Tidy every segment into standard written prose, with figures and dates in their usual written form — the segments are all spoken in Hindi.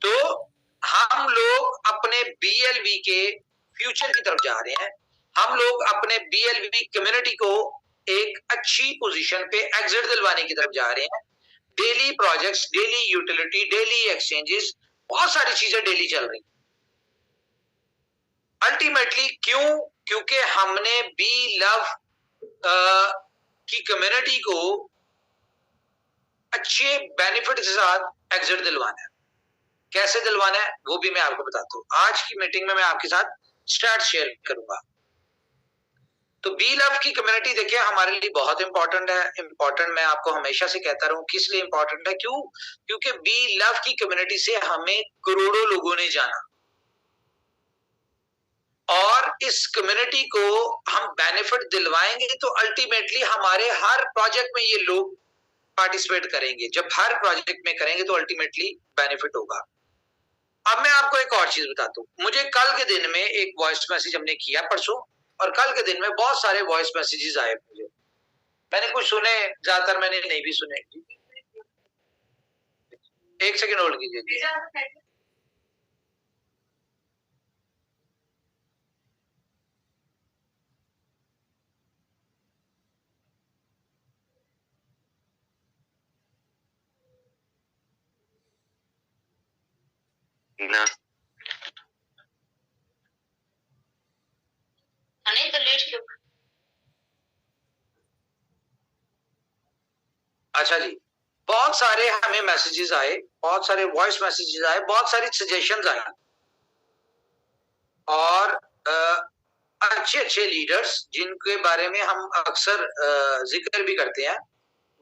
तो हम लोग अपने BLV के फ्यूचर की तरफ जा रहे हैं। हम लोग अपने BLV कम्युनिटी को एक अच्छी पोजीशन पे एग्जिट दिलवाने की तरफ जा रहे हैं। Daily projects, daily utility, daily exchanges, बहुत सारी चीजें डेली चल रही। अल्टीमेटली क्यों? क्योंकि हमने बी लव की कम्युनिटी को अच्छे बेनिफिट के साथ एग्जिट दिलवाना है। कैसे दिलवाना है वो भी मैं आपको बताता हूँ। आज की मीटिंग में मैं आपके साथ स्टार्ट शेयर करूंगा। तो बी लव की कम्युनिटी देखिए हमारे लिए बहुत इंपॉर्टेंट है। इंपॉर्टेंट मैं आपको हमेशा से कहता रहूं, किस लिए इंपॉर्टेंट है? क्यों? क्योंकि बी लव की कम्युनिटी से हमें करोड़ों लोगों ने जाना, और इस कम्युनिटी को हम बेनिफिट दिलवाएंगे तो अल्टीमेटली हमारे हर प्रोजेक्ट में ये लोग पार्टिसिपेट करेंगे। जब हर प्रोजेक्ट में करेंगे तो अल्टीमेटली बेनिफिट होगा। अब मैं आपको एक और चीज बताता हूँ। मुझे कल के दिन में एक वॉइस मैसेज हमने किया परसों, और कल के दिन में बहुत सारे वॉइस मैसेजेस आए मुझे। मैंने कुछ सुने, ज्यादातर मैंने नहीं भी सुने। एक सेकंड होल्ड कीजिए। ना नहीं तो लेट क्यों? अच्छा जी, बहुत सारे हमें मैसेजेस आए, बहुत सारे वॉइस मैसेजेस आए, बहुत सारी सजेशंस आए, और अच्छे अच्छे लीडर्स जिनके बारे में हम अक्सर जिक्र भी करते हैं,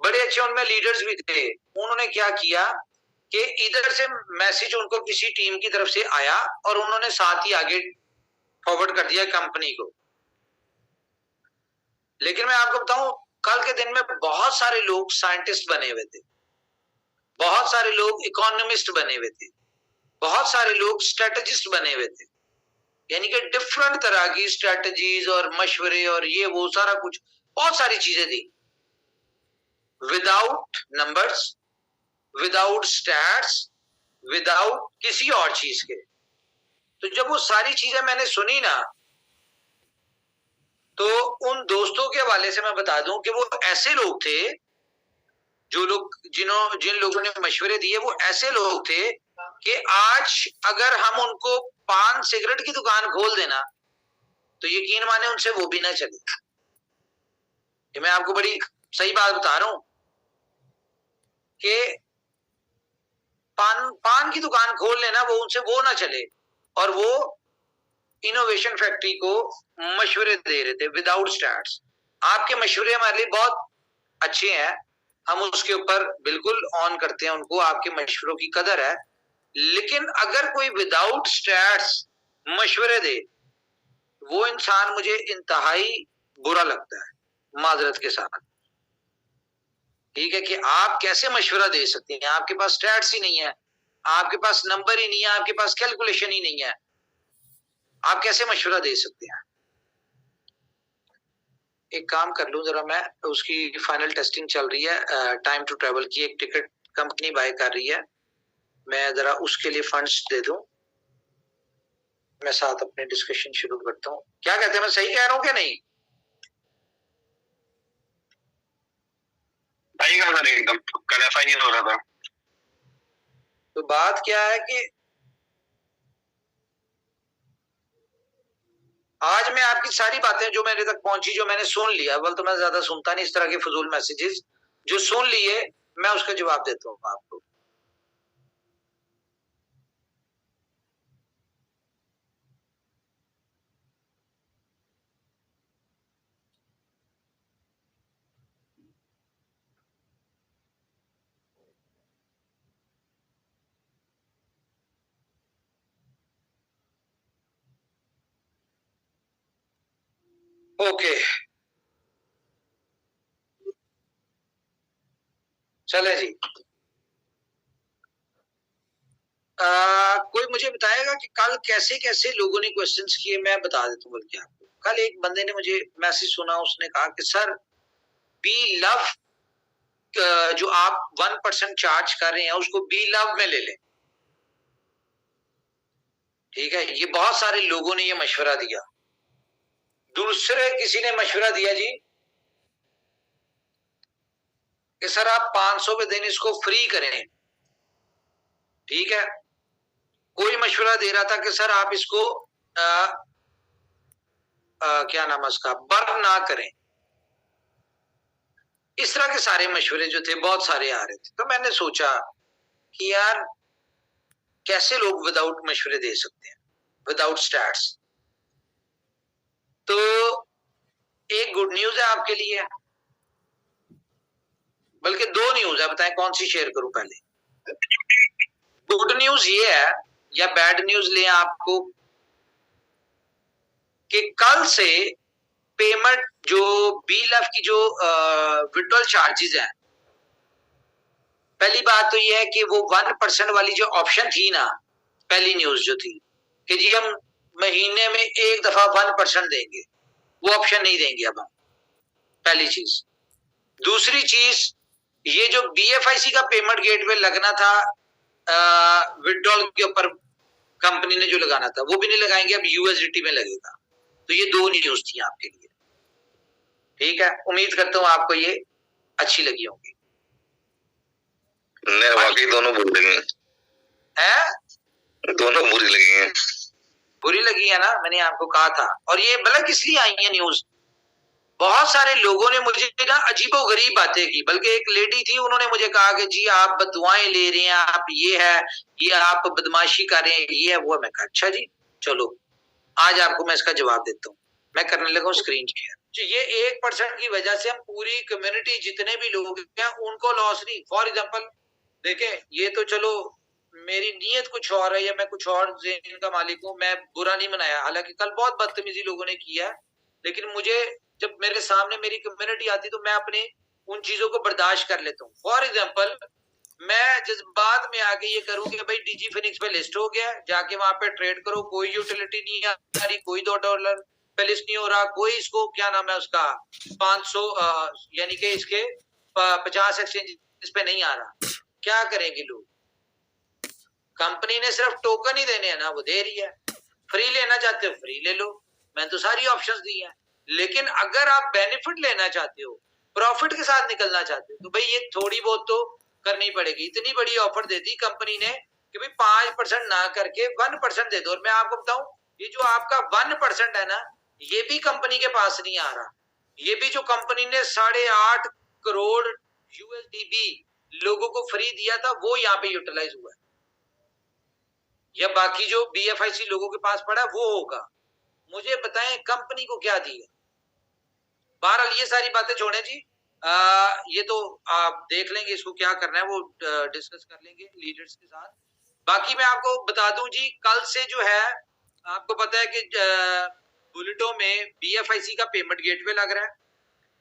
बड़े अच्छे उनमें लीडर्स भी थे। उन्होंने क्या किया कि इधर से मैसेज उनको किसी टीम की तरफ से आया और उन्होंने साथ ही आगे फॉरवर्ड कर दिया कंपनी को। लेकिन मैं आपको बताऊं, कल के दिन में बहुत सारे लोग साइंटिस्ट बने हुए थे, बहुत सारे लोग इकोनॉमिस्ट बने हुए थे, बहुत सारे लोग स्ट्रेटेजिस्ट बने हुए थे। यानी कि डिफरेंट तरह की स्ट्रेटजीज और मशवरे और ये वो सारा कुछ, बहुत सारी चीजें थी। Without numbers, without stats, without किसी और चीज के। तो जब वो सारी चीजें मैंने सुनी ना, तो उन दोस्तों के हवाले से मैं बता दूं कि वो ऐसे लोग थे, जिन लोगों ने मशवरे दिए वो ऐसे लोग थे कि आज अगर हम उनको पान सिगरेट की दुकान खोल देना तो यकीन माने उनसे वो भी ना चले। ये मैं आपको बड़ी सही बात बता रहा हूं कि पान की दुकान खोल लेना वो उनसे वो ना चले, और वो इनोवेशन फैक्ट्री को मशवरे दे रहे थे विदाउट स्टैट्स। आपके मशवरे हमारे लिए बहुत अच्छे हैं, हम उसके ऊपर बिल्कुल ऑन करते हैं उनको, आपके मशवरों की कदर है। लेकिन अगर कोई विदाउट स्टैट्स मशवरे दे, वो इंसान मुझे इंतहाई बुरा लगता है, माजरत के साथ। ठीक है कि आप कैसे मशवरा दे सकते हैं? आपके पास स्टैट्स ही नहीं है, आपके पास नंबर ही नहीं है, आपके पास कैलकुलेशन ही नहीं है, आप कैसे मशवरा दे सकते हैं? एक काम कर लूं जरा, मैं उसकी फाइनल टेस्टिंग चल रही है, टाइम टू ट्रेवल की एक टिकट कंपनी बाय कर रही है, मैं जरा उसके लिए फंड्स दे दूं, मैं साथ अपनी डिस्कशन शुरू करता हूँ। क्या कहते हैं, मैं सही कह रहा हूँ क्या नहीं? सही कहा सर, एकदम क्लैरिफाई नहीं हो रहा था। तो बात क्या है कि आज मैं आपकी सारी बातें जो मेरे तक पहुंची, जो मैंने सुन लिया, बल तो मैं ज्यादा सुनता नहीं इस तरह के फजूल मैसेजेस, जो सुन लिए मैं उसका जवाब देता हूँ आपको। ओके, चले जी। कोई मुझे बताएगा कि कल कैसे कैसे लोगों ने क्वेश्चंस किए? मैं बता देता हूँ बल्कि आपको। कल एक बंदे ने मुझे मैसेज सुना, उसने कहा कि सर बी लव, जो आप 1% चार्ज कर रहे हैं उसको बी लव में ले लें। ठीक है, ये बहुत सारे लोगों ने ये मशवरा दिया। दूसरे किसी ने मशवरा दिया जी कि सर आप 500 के दिन इसको फ्री करें। ठीक है, कोई मशवरा दे रहा था कि सर आप इसको क्या नाम है उसका, बर्न ना करें। इस तरह के सारे मशवरे जो थे बहुत सारे आ रहे थे। तो मैंने सोचा कि यार कैसे लोग विदाउट मशवरे दे सकते हैं, विदाउट स्टैट्स। तो एक गुड न्यूज है आपके लिए, बल्कि दो न्यूज है, बताएं कौन सी शेयर करूं पहले। गुड न्यूज ये है या बैड न्यूज लें आपको, कि कल से पेमेंट जो BLF की जो विड्रॉल चार्जेस हैं, पहली बात तो ये है कि वो 1% वाली जो ऑप्शन थी ना, पहली न्यूज जो थी कि जी हम महीने में एक दफा 1% देंगे, वो ऑप्शन नहीं देंगे अब हम। पहली चीज। दूसरी चीज, ये जो BFIC का पेमेंट गेटवे लगना था विड्रॉल के ऊपर कंपनी ने जो लगाना था, वो भी नहीं लगाएंगे, अब USDT में लगेगा। तो ये दो न्यूज थी आपके लिए। ठीक है, उम्मीद करता हूं आपको ये अच्छी लगी होंगी। वाकई दोनों बुरी लगी है, दोनों बुरी लगी हैं। बुरी लगी है ना, मैंने आपको कहा था। और ये मतलब किस लिए आई है न्यूज, बहुत सारे लोगों ने मुझे ना अजीबो गरीब बातें की। बल्कि एक लेडी थी, उन्होंने मुझे कहा कि जी आप बदुआएं ले रहे हैं, आप ये है, ये आप बदमाशी कर रहे हैं, ये है वो है। मैं कहा अच्छा जी चलो, आज आपको मैं इसका जवाब देता हूँ। मैं करने लगा हूँ स्क्रीन शेयर। ये 1% की वजह से हम पूरी कम्युनिटी जितने भी लोग हैं उनको लॉस नहीं। फॉर एग्जाम्पल देखें, ये तो चलो मेरी नीयत कुछ और है या मैं कुछ और ज़हन का मालिक हूँ, मैं बुरा नहीं मनाया। हालांकि कल बहुत बदतमीजी लोगों ने किया, लेकिन मुझे जब मेरे सामने मेरी कम्युनिटी आती तो मैं अपने उन चीजों को बर्दाश्त कर लेता हूँ। फॉर एग्जाम्पल, मैं जज्बात में आके ये करूँ कि भाई DG फिनिक्स पे लिस्ट हो गया, जाके वहां पे ट्रेड करो, कोई यूटिलिटी नहीं आ रही, कोई $2 पे लिस्ट नहीं हो रहा, कोई इसको क्या नाम है उसका 500 यानी कि इसके 50 एक्सचेंज इस पे नहीं आ रहा। क्या करेंगे लोग? कंपनी ने सिर्फ टोकन ही देने हैं ना, वो दे रही है। फ्री लेना चाहते हो फ्री ले लो, मैंने तो सारी ऑप्शंस दी हैं। लेकिन अगर आप बेनिफिट लेना चाहते हो, प्रॉफिट के साथ निकलना चाहते हो, तो भाई ये थोड़ी बहुत तो करनी पड़ेगी। इतनी बड़ी ऑफर दे दी कंपनी ने कि भाई 5% ना करके 1% दे दो। और मैं आपको बताऊं, ये जो आपका 1% है ना, ये भी कंपनी के पास नहीं आ रहा। ये भी जो कंपनी ने 8.5 करोड़ USDB लोगों को फ्री दिया था, वो यहाँ पे यूटिलाइज हुआ है, या बाकी जो BFIC लोगों के पास पड़ा वो होगा। मुझे बताएं कंपनी को क्या दिया। बहरहाल ये सारी बातें छोड़ें जी, ये तो आप देख लेंगे, इसको क्या करना है वो डिस्कस कर लेंगे लीडर्स के साथ। बाकी मैं आपको बता दूं जी, कल से जो है आपको पता है कि बुलेटों में BFIC का पेमेंट गेटवे लग रहा है।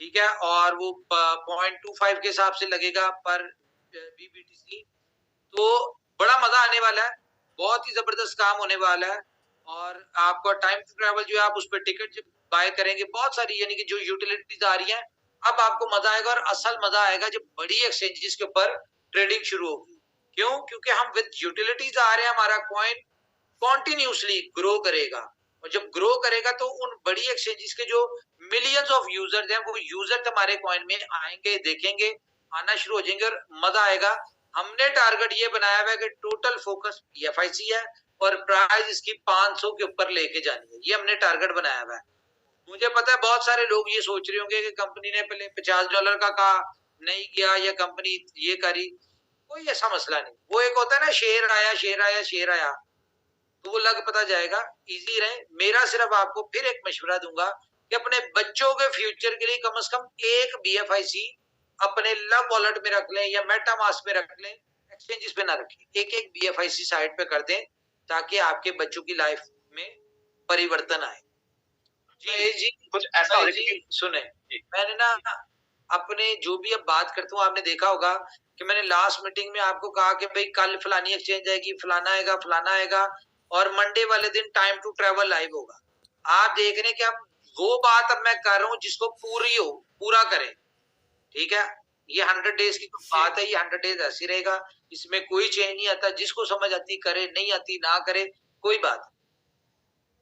ठीक है, और वो 0.25 के हिसाब से लगेगा पर BBTC। तो बड़ा मजा आने वाला है, बहुत ही जबरदस्त काम होने वाला है। और आपका टाइम टू ट्रैवल जो है, आप उस पर टिकट जब बाय करेंगे, बहुत सारी यानी कि जो यूटिलिटीज आ रही हैं, अब आपको मजा आएगा। और असल मजा आएगा जब बड़ी एक्सचेंजेस के ऊपर ट्रेडिंग शुरू होगी। क्यों? क्योंकि हम विद यूटिलिटीज आ रहे हैं, हमारा कॉइन कॉन्टिन्यूसली ग्रो करेगा। और जब ग्रो करेगा तो उन बड़ी एक्सचेंजेस के जो मिलियंस ऑफ यूजर्स हैं, वो यूजर हमारे कॉइन में आएंगे, देखेंगे, आना शुरू हो जाएंगे और मजा आएगा। हमने टारगेट ये बनाया हुआ है कि टोटल फोकस BFIC है और प्राइस इसकी 500 के ऊपर लेके जानी है, ये हमने टारगेट बनाया हुआ है। मुझे पता है बहुत सारे लोग ये सोच रहे होंगे कि कंपनी ने पहले $50 का कहा, नहीं किया, या कंपनी ये करी। कोई ऐसा मसला नहीं। वो एक होता है ना, शेर आया शेर आया शेर आया, तो वो लग पता जाएगा। इजी रहे। मेरा सिर्फ आपको फिर एक मशवरा दूंगा कि अपने बच्चों के फ्यूचर के लिए कम से कम एक BFIC अपने लव वॉलेट में रख लें या मेटामास्क में रख लें, एक्सचेंजेस पे ना रखें। एक BFIC साइट पे कर दें ताकि आपके बच्चों की लाइफ में परिवर्तन आए। जी कुछ ऐसा हो जी सुने, मैंने ना अपने जो भी अब बात करता हूँ, आपने देखा होगा कि मैंने लास्ट मीटिंग में आपको कहा कि भाई कल फलानी एक्सचेंज आएगी, फलाना आएगा, फलाना आएगा, और मंडे वाले दिन टाइम टू ट्रैवल लाइव होगा। आप देख रहे हैं कि अब वो बात अब मैं कर रहा हूँ जिसको पूरा करें। ठीक है, ये 100 डेज की बात है, ये 100 डेज ऐसी रहेगा, इसमें कोई चेंज नहीं आता। जिसको समझ आती करे, नहीं आती ना करे, कोई बात।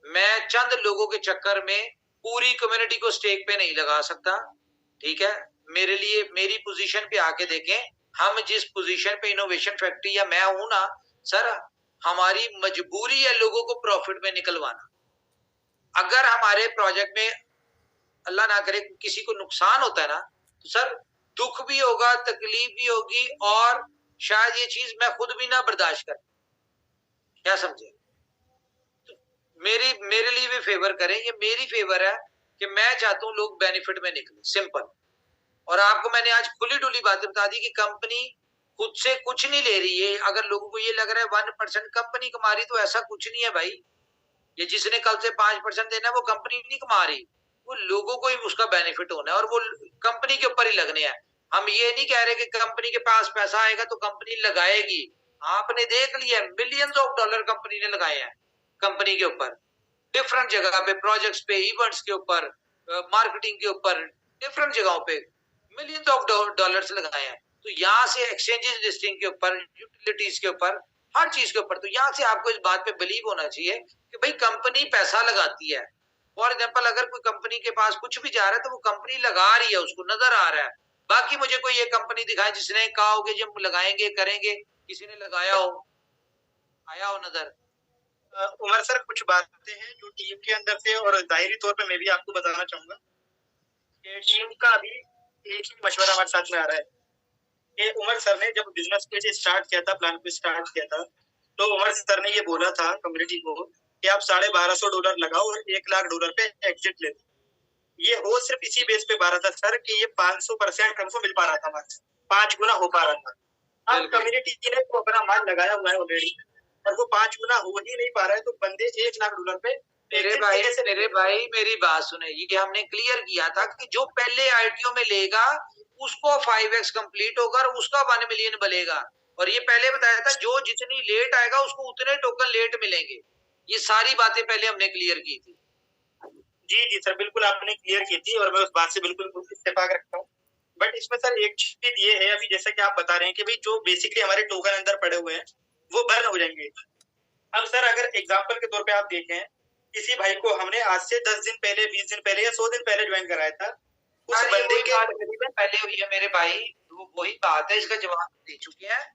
मैं चंद लोगों के चक्कर में पूरी कम्युनिटी को स्टेक पे नहीं लगा सकता, ठीक है। मेरे लिए मेरी पोजीशन पे आके देखें, हम जिस पोजीशन पे इनोवेशन फैक्ट्री या मैं हूं ना सर, हमारी मजबूरी है लोगों को प्रॉफिट में निकलवाना। अगर हमारे प्रोजेक्ट में अल्लाह ना करे किसी को नुकसान होता है ना, तो सर दुख भी होगा, तकलीफ भी होगी, और शायद ये चीज मैं खुद भी ना बर्दाश्त कर, क्या समझे। तो मेरे लिए भी फेवर करें, ये मेरी फेवर है कि मैं चाहता हूं लोग बेनिफिट में निकले, सिंपल। और आपको मैंने आज खुली डुली बातें बता दी कि कंपनी खुद से कुछ नहीं ले रही है। अगर लोगों को ये लग रहा है 1% कंपनी कमा रही, तो ऐसा कुछ नहीं है भाई। ये जिसने कल से 5% देना है वो कंपनी नहीं कमा रही, वो लोगों को ही उसका बेनिफिट होना है, और वो कंपनी के ऊपर ही लगने हैं। हम ये नहीं कह रहे कि कंपनी के पास पैसा आएगा तो कंपनी लगाएगी। आपने देख लिया मिलियंस ऑफ डॉलर कंपनी ने लगाए हैं कंपनी के ऊपर, डिफरेंट जगह पे, प्रोजेक्ट्स पे, इवेंट्स के ऊपर, मार्केटिंग के ऊपर, डिफरेंट जगहों पे मिलियंस ऑफ डॉलर्स लगाए हैं। तो यहाँ से एक्सचेंजेस लिस्टिंग के ऊपर, यूटिलिटीज के ऊपर, हर चीज के ऊपर, तो यहाँ से आपको इस बात पे बिलीव होना चाहिए कि भाई कंपनी पैसा लगाती है। फॉर एग्जाम्पल अगर कोई कंपनी के पास कुछ भी जा रहा है तो वो कंपनी लगा रही है, उसको नजर आ रहा है। बाकी मुझे कोई ये कंपनी दिखाए जिसने कहा हो कि हम लगाएंगे करेंगे, किसी ने लगाया हो, आया हो नजर। उमर सर, कुछ बातें हैं जो टीम के अंदर से, और जाहिरी तौर पे मैं भी आपको बताना चाहूंगा कि टीम का अभी एक ही मशवरा हमारे साथ में आ रहा है कि उमर सर ने जब बिजनेस पे स्टार्ट किया था, प्लान पे स्टार्ट किया था, तो उमर सर ने ये बोला था कम्युनिटी को कि आप $1250 लगाओ और $1,00,000 पे एग्जिट ले लो। ये हो सिर्फ इसी बेस पे पा रहा था सर कि ये 500% हमको मिल पा रहा था, मार्क्स 5 गुना हो पा रहा था। अब कम्युनिटी ने तो अपना माल लगाया हुआ है ऑलरेडी, और वो 5 गुना हो ही नहीं पा रहा है, तो बंदे $1,00,000 पे मेरे भाई मेरी बात सुने, ये हमने क्लियर किया था कि जो पहले आईटीओ में लेगा उसको 5x कंप्लीट होगा और उसका 1 मिलियन बनेगा। और ये पहले बताया था जो जितनी लेट आएगा उसको उतने टोकन लेट मिलेंगे। ये सारी बातें पहले हमने क्लियर की थी। जी जी सर, बिल्कुल आपने क्लियर की थी और मैं उस बात से बिल्कुल इत्तेफाक रखता हूँ। बट इसमें सर एक चीज ये है, अभी जैसा कि आप बता रहे हैं कि भाई जो बेसिकली हमारे टोकन अंदर पड़े हुए हैं वो बर्न हो जाएंगे। अब सर अगर एग्जांपल के तौर पे आप देखें, किसी भाई को हमने आज से 10 दिन पहले, 20 दिन पहले या 100 दिन पहले ज्वाइन कराया था, उस बंदे के पहले हुई है मेरे भाई, वही बात है, इसका जवाब दे चुके हैं।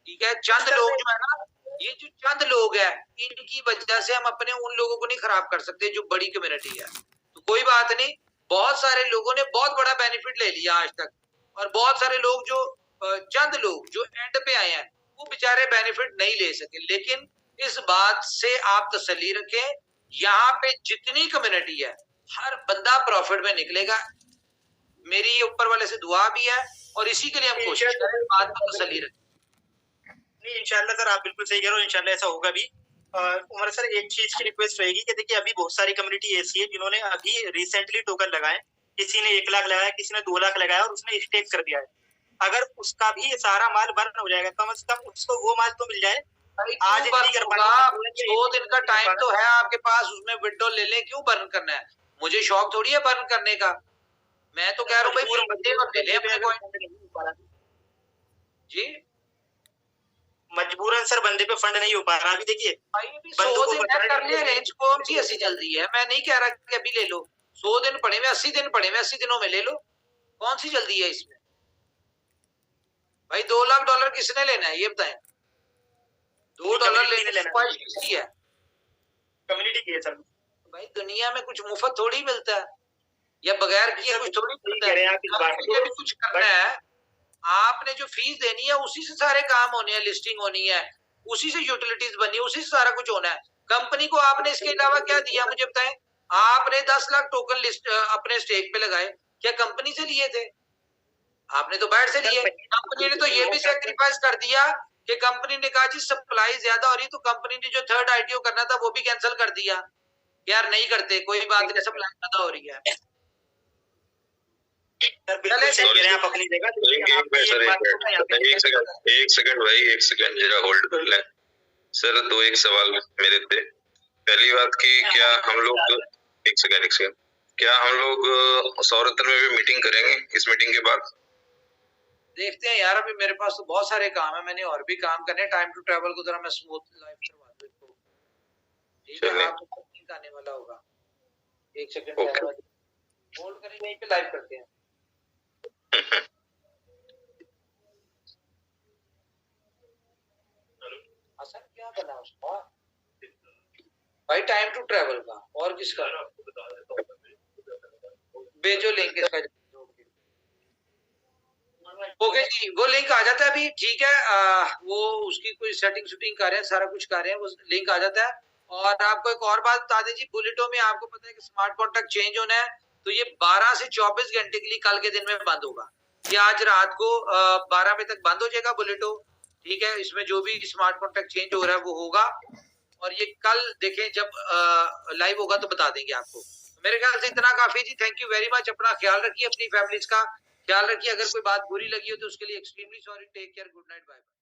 ठीक है, चंद लोग जो है ना, ये जो चंद लोग हैं इनकी वजह से हम अपने उन लोगों को नहीं खराब कर सकते जो बड़ी कम्युनिटी है। तो कोई बात नहीं, बहुत सारे लोगों ने बहुत बड़ा बेनिफिट ले लिया आज तक, और बहुत सारे लोग जो चंद लोग जो एंड पे आए हैं वो बेचारे बेनिफिट नहीं ले सके। लेकिन इस बात से आप तसल्ली रखें, यहाँ पे जितनी कम्युनिटी है हर बंदा प्रॉफिट में निकलेगा। मेरी ऊपर वाले से दुआ भी है और इसी के लिए हम कोशिश करें, बात को तसल्ली रखें। नहीं, इंशाल्लाह सर आप बिल्कुल सही कह रहे हो, इंशाल्लाह ऐसा होगा भी। उमर सर एक चीज की रिक्वेस्ट रहेगी कि देखिए अभी बहुत सारी कम्युनिटी ऐसी है जिन्होंने अभी रिसेंटली टोकन लगाए, किसी ने 1 लाख लगाया, किसी ने 2 लाख लगाया और उसने स्टेक कर दिया है। अगर उसका भी सारा माल बर्न हो जाएगा, कम से कम उसको वो माल तो मिल जाए। आज नहीं कर पाएगा, 2 दिन का टाइम तो है आपके पास, उसमें विड्रॉल ले लें, क्यों बर्न करना है? मुझे शौक थोड़ी है बर्न करने का, मैं तो कह रहा हूँ भाई ले ले अपने कॉइन। जी मजबूरन सर बंदे पे फंड नहीं हो पा रहा। अभी देखिए 100 दिन कर ले रेंज, कौन सी ऐसी जल्दी है? मैं नहीं कह रहा कि अभी ले लो, 100 दिन पड़े हुए, 80 दिन पड़े हुए, 80 दिनों में ले लो, कौन सी जल्दी है इसमें? भाई $2 लाख किसने लेना है ये बताएं? $2 लेने की ख्वाहिश किसकी है? कम्युनिटी की है सर। भाई दुनिया में कुछ मुफ्त थोड़ी मिलता है, या बगैर किए कुछ थोड़ी मिलता है। आपने भी कुछ करना है, आपने जो फीस देनी है उसी से सारे काम होने हैं, लिस्टिंग होनी है, उसी से यूटिलिटीज बननी है, उसी से सारा कुछ होना है। कंपनी को आपने इसके अलावा क्या दिया मुझे बताएं? आपने 10 लाख टोकन लिस्ट अपने स्टेक पे लगाए, क्या कंपनी से लिए थे? आपने तो बाहर से लिए। कंपनी ने तो ये भी सेक्रीफाइस कर दिया कि कंपनी ने कहा जी सप्लाई ज्यादा हो रही, तो कंपनी ने जो थर्ड आईटीओ करना था वो भी कैंसिल कर दिया, यार नहीं करते, कोई बात नहीं, सप्लाई ज्यादा हो रही है। एक सेकंड जरा होल्ड कर लें सर। 2 सवाल मेरे थे। पहली बात की क्या हम लोग एक सेकंड क्या हम लोग सौरतन में भी मीटिंग करेंगे इस मीटिंग के बाद? देखते हैं यार, अभी मेरे पास तो बहुत सारे काम है, मैंने और भी काम करने। टाइम टू ट्रैवल को जरा मैं स्मूथ लाइफ करवा दूं। ठीक है, आप लिंक आने वाला होगा, 1 सेकंड Okay. होल्ड करेंगे, यहीं पे लाइव करते हैं। आसान क्या बना उसका भाई, टाइम टू ट्रैवल का और किसका भेजो लिंक इसका। ओके जी, वो लिंक आ जाता है अभी, ठीक है। वो उसकी कोई सेटिंग शूटिंग कर रहे हैं, सारा कुछ कर रहे हैं, वो लिंक आ जाता है। और आपको एक और बात बता दें जी, बुलेटों में आपको पता है कि स्मार्ट कॉन्ट्रैक्ट चेंज होना है, तो ये 12 से 24 घंटे के लिए कल के दिन में बंद होगा। ये आज रात को 12 बजे तक बंद हो जाएगा बुलेटो, ठीक है। इसमें जो भी स्मार्ट कॉन्ट्रैक्ट चेंज हो रहा है वो होगा, और ये कल देखें जब लाइव होगा तो बता देंगे आपको। मेरे ख्याल से इतना काफी जी। Thank you very much. अपना ख्याल रखिए, अपनी फैमिलीज का ख्याल रखिए। अगर कोई बात बुरी लगी हो तो उसके लिए extremely sorry. Take care, good night, bye bye.